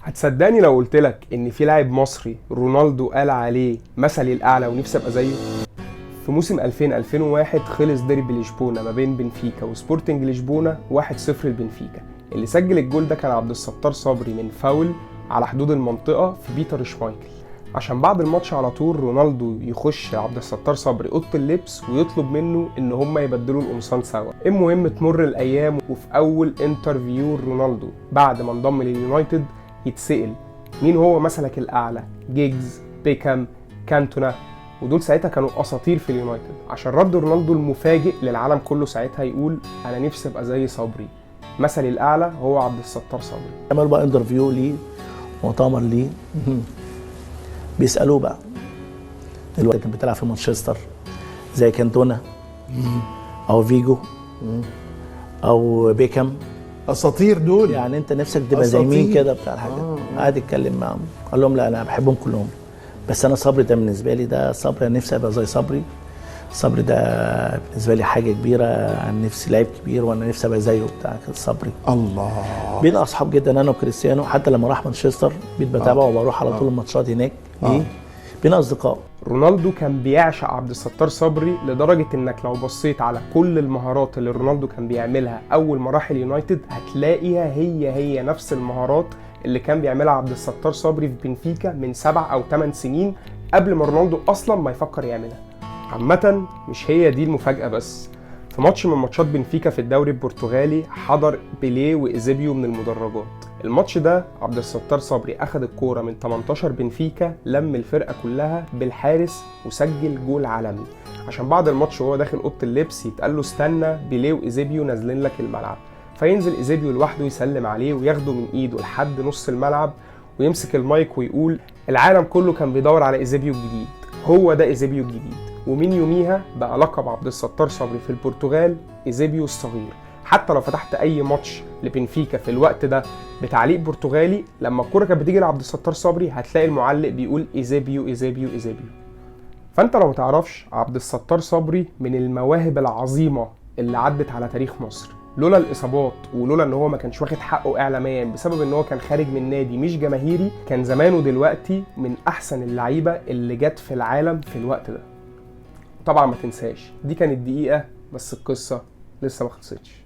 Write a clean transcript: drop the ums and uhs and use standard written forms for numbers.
هتصدقني لو قلتلك ان في لاعب مصري رونالدو قال عليه مثلي الاعلى ونفسي ابقى زيه؟ في موسم 2000-2001 خلص ديربي لشبونه ما بين بنفيكا وسبورتنج لشبونه 1-0 لبنفيكا. اللي سجل الجول ده كان عبد الستار صبري من فاول على حدود المنطقه في بيتر شمايكل، عشان بعد الماتش على طول رونالدو يخش عبد الستار صبري اوضه اللبس ويطلب منه ان هم يبدلوا القمصان سوا. المهم تمر الايام، وفي اول انترفيو رونالدو بعد ما انضم لليونايتد يتسأل مين هو مثلك الاعلى؟ جيجز، بيكام، كانتونا، ودول ساعتها كانوا اساطير في اليونايتد. عشان رد رونالدو المفاجئ للعالم كله ساعتها يقول انا نفسي ابقى زي صبري، مثلي الاعلى هو عبد الستار صبري. عملوا بقى انترفيو ليه، مؤتمر ليه، بيسالوه بقى الوقت كان بتلعب في مانشستر زي كانتونا او فيجو او بيكام، اساطير دول، يعني انت نفسك تبقى زي مين كده بتاع الحاجات. قعد يتكلم معاهم قال لهم لا انا بحبهم كلهم، بس انا صبري ده بالنسبه لي ده صبري، انا نفسي ابقى زي صبري. صبري ده بالنسبه لي حاجه كبيره، انا نفسي لعيب كبير وانا نفسي ابقى زيه بتاع صبري. الله، بينا اصحاب جدا انا وكريستيانو، حتى لما راح مانشستر بقيت بتابعه وبروح على طول الماتشات هناك. بينا اصدقاء. رونالدو كان بيعشق عبد الستار صبري لدرجه انك لو بصيت على كل المهارات اللي رونالدو كان بيعملها اول ما راح اليونايتد هتلاقيها هي نفس المهارات اللي كان بيعملها عبد الستار صبري في بنفيكا من 7 أو 8 سنين قبل ما رونالدو اصلا ما يفكر يعملها. عامه مش هي دي المفاجاه بس، في ماتش من ماتشات بنفيكا في الدوري البرتغالي حضر بيليه وايزيبيو من المدرجات. الماتش ده عبد الستار صبري اخد الكوره من 18 بنفيكا، لم الفرقه كلها بالحارس وسجل جول عالمي. عشان بعد الماتش وهو داخل اوضه اللبس يتقال له استنى بيليه وايزيبيو نازلين لك الملعب، فينزل ايزيبيو لوحده يسلم عليه وياخده من ايده لحد نص الملعب ويمسك المايك ويقول العالم كله كان بيدور على ايزيبيو الجديد، هو ده ايزيبيو الجديد. ومن يوميها بقى لقب عبد الستار صبري في البرتغال ايزيبيو الصغير. حتى لو فتحت اي ماتش لبنفيكا في الوقت ده بتعليق برتغالي، لما الكوره كانت بتيجي لعبد الستار صبري هتلاقي المعلق بيقول ايزيبيو ايزيبيو ايزيبيو. فانت لو متعرفش، عبد الستار صبري من المواهب العظيمه اللي عدت على تاريخ مصر. لولا الاصابات ولولا ان هو ما كانش واخد حقه اعلاميا بسبب ان هو كان خارج من نادي مش جماهيري، كان زمانه دلوقتي من احسن اللعيبه اللي جت في العالم في الوقت ده. طبعا ما تنساش دي كانت دقيقه بس، القصه لسه ما خلصتش.